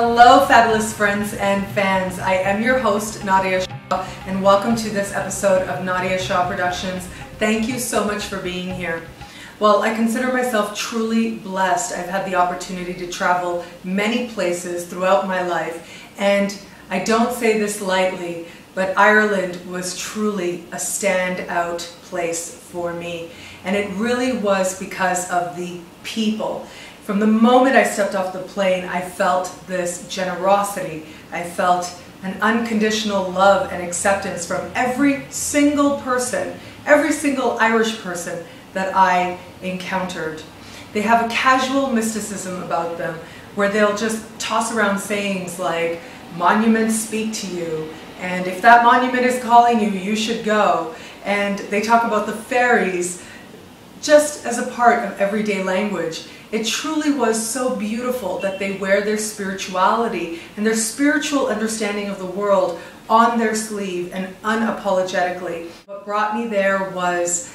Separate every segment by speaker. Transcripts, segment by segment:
Speaker 1: Hello fabulous friends and fans, I am your host Nadiya Shah and welcome to this episode of Nadiya Shah Productions. Thank you so much for being here. Well, I consider myself truly blessed. I've had the opportunity to travel many places throughout my life, and I don't say this lightly, but Ireland was truly a standout place for me, and it really was because of the people. From the moment I stepped off the plane, I felt this generosity. I felt an unconditional love and acceptance from every single person, every single Irish person that I encountered. They have a casual mysticism about them where they'll just toss around sayings like, monuments speak to you, and if that monument is calling you, you should go. And they talk about the fairies just as a part of everyday language. It truly was so beautiful that they wear their spirituality and their spiritual understanding of the world on their sleeve and unapologetically. What brought me there was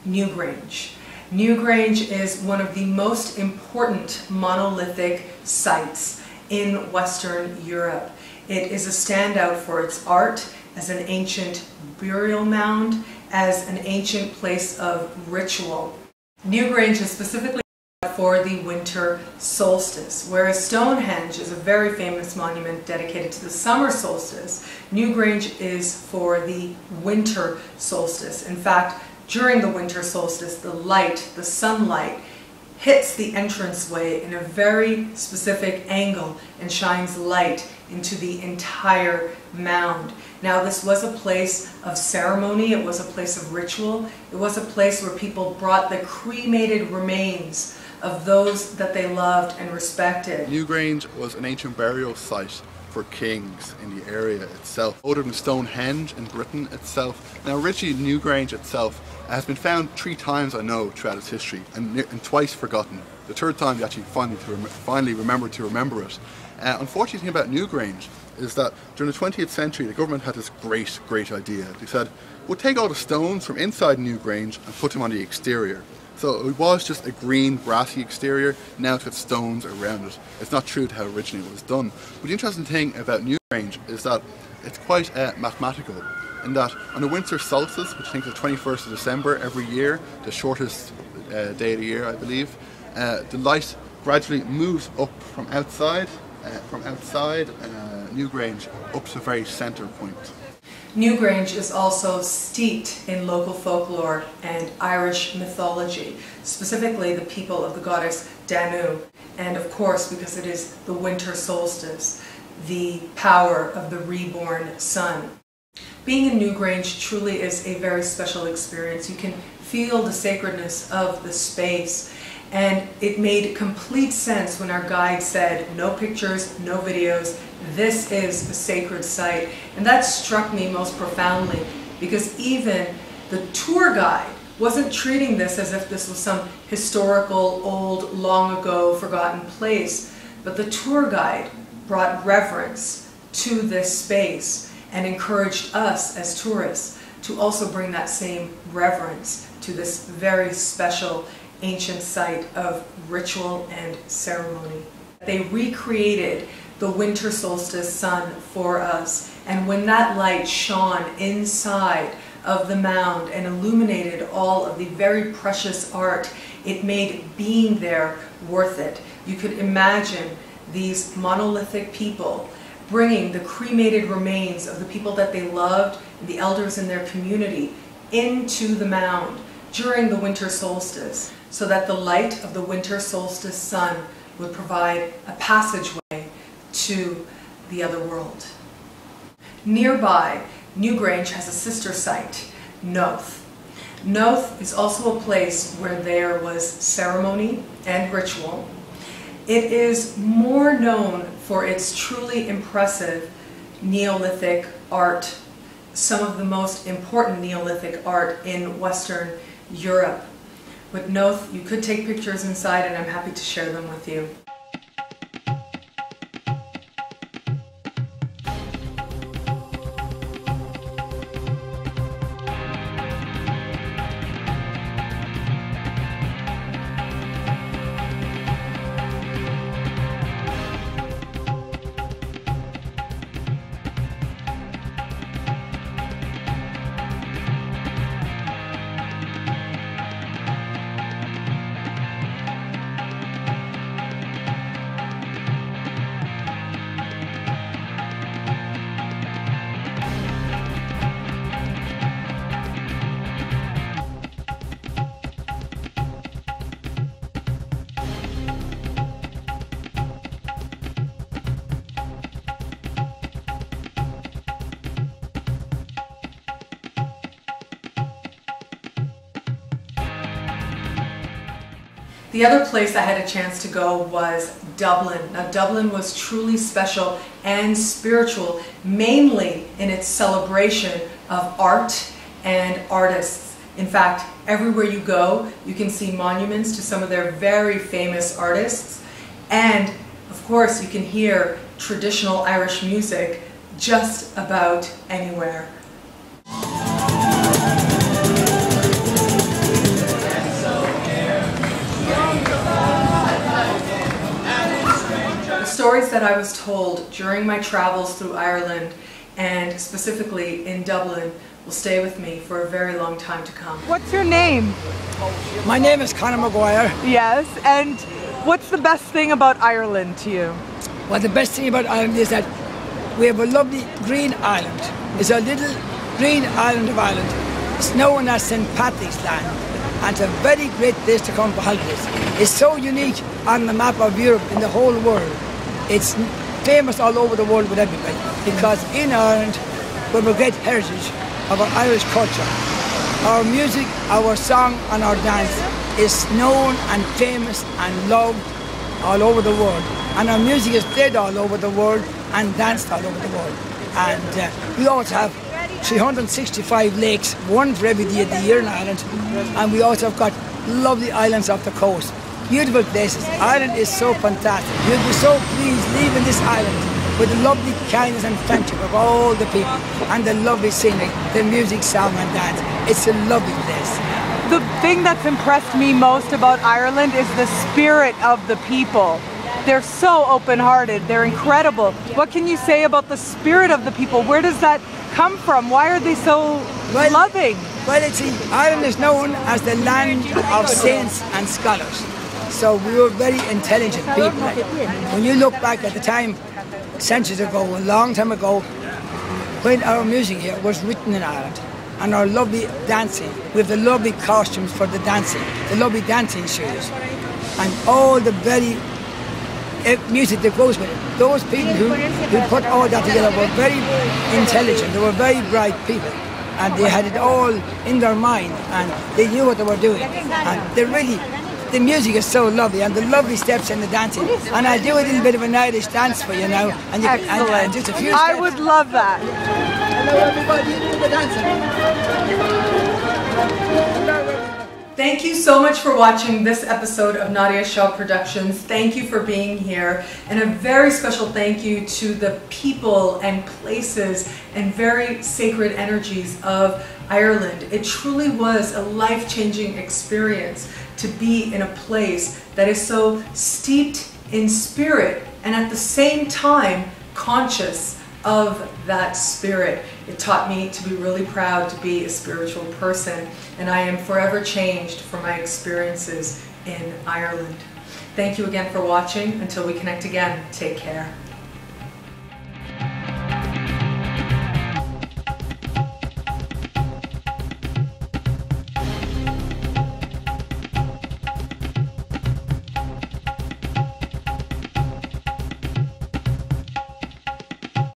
Speaker 1: Newgrange. Newgrange is one of the most important monolithic sites in Western Europe. It is a standout for its art as an ancient burial mound, as an ancient place of ritual. Newgrange is specifically for the winter solstice, whereas Stonehenge is a very famous monument dedicated to the summer solstice. Newgrange is for the winter solstice. In fact, during the winter solstice, the light, the sunlight, hits the entranceway in a very specific angle and shines light into the entire mound. Now, this was a place of ceremony, it was a place of ritual, it was a place where people brought the cremated remains of those that they loved and respected.
Speaker 2: Newgrange was an ancient burial site for kings in the area itself, older than Stonehenge in Britain itself. Now, originally Newgrange itself has been found 3 times, I know, throughout its history, and twice forgotten. The 3rd time they actually finally remembered to remember it. Unfortunate thing about Newgrange is that during the 20th century the government had this great idea. They said, we'll take all the stones from inside Newgrange and put them on the exterior. So it was just a green, grassy exterior, now it's got stones around it. It's not true to how originally it was done. But the interesting thing about Newgrange is that it's quite mathematical, in that on the winter solstice, which I think is the 21st of December every year, the shortest day of the year, I believe, the light gradually moves up from outside Newgrange up to the very centre point.
Speaker 1: Newgrange is also steeped in local folklore and Irish mythology, specifically the people of the goddess Danu, and of course, because it is the winter solstice, the power of the reborn sun. Being in Newgrange truly is a very special experience. You can feel the sacredness of the space, and it made complete sense when our guide said, no pictures, no videos, this is a sacred site. And that struck me most profoundly, because even the tour guide wasn't treating this as if this was some historical, old, long ago forgotten place, but the tour guide brought reverence to this space and encouraged us as tourists to also bring that same reverence to this very special ancient site of ritual and ceremony. They recreated the winter solstice sun for us, and when that light shone inside of the mound and illuminated all of the very precious art, it made being there worth it. You could imagine these monolithic people bringing the cremated remains of the people that they loved, and the elders in their community, into the mound during the winter solstice, so that the light of the winter solstice sun would provide a passageway to the other world. Nearby, Newgrange has a sister site, Knowth. Knowth is also a place where there was ceremony and ritual. It is more known for its truly impressive Neolithic art, some of the most important Neolithic art in Western Europe. With Knowth, you could take pictures inside, and I'm happy to share them with you. The other place I had a chance to go was Dublin. Now, Dublin was truly special and spiritual, mainly in its celebration of art and artists. In fact, everywhere you go, you can see monuments to some of their very famous artists. And, of course, you can hear traditional Irish music just about anywhere. The stories that I was told during my travels through Ireland, and specifically in Dublin, will stay with me for a very long time to come.
Speaker 3: What's your name?
Speaker 4: My name is Maguire.
Speaker 3: Yes, and what's the best thing about Ireland to you?
Speaker 4: Well, the best thing about Ireland is that we have a lovely green island. It's a little green island of Ireland. It's known as St. Patrick's Land, and it's a very great place to come for holidays. It's so unique on the map of Europe in the whole world. It's famous all over the world with everybody, because in Ireland we have a great heritage of our Irish culture. Our music, our song and our dance is known and famous and loved all over the world. And our music is played all over the world and danced all over the world. And we also have 365 lakes, one for every day of the year in Ireland. And we also have got lovely islands off the coast. Beautiful places. Ireland is so fantastic. You'll be so pleased leaving this island with the lovely kindness and friendship of all the people and the lovely scenery, the music, song and dance. It's a lovely place.
Speaker 3: The thing that's impressed me most about Ireland is the spirit of the people. They're so open-hearted, they're incredible. What can you say about the spirit of the people? Where does that come from? Why are they so loving?
Speaker 4: Well, Ireland is known as the land of saints and scholars. So we were very intelligent people. When you look back at the time, centuries ago, a long time ago, when our music here was written in Ireland, and our lovely dancing, with the lovely costumes for the dancing, the lovely dancing shoes, and all the very music that goes with it. Those people who put all that together were very intelligent, they were very bright people, and they had it all in their mind, and they knew what they were doing, and they really, the music is so lovely, and the lovely steps in the dancing. And I do a little bit of an Irish dance for you now, and you
Speaker 3: Excellent.
Speaker 4: And just a few steps.
Speaker 3: I would love that.
Speaker 4: Hello everybody, you do the dancing.
Speaker 1: Thank you so much for watching this episode of Nadiya Shah Productions. Thank you for being here, and a very special thank you to the people and places and very sacred energies of Ireland. It truly was a life-changing experience to be in a place that is so steeped in spirit and at the same time conscious of that spirit. It taught me to be really proud to be a spiritual person, and I am forever changed for my experiences in Ireland. Thank you again for watching. Until we connect again, take care.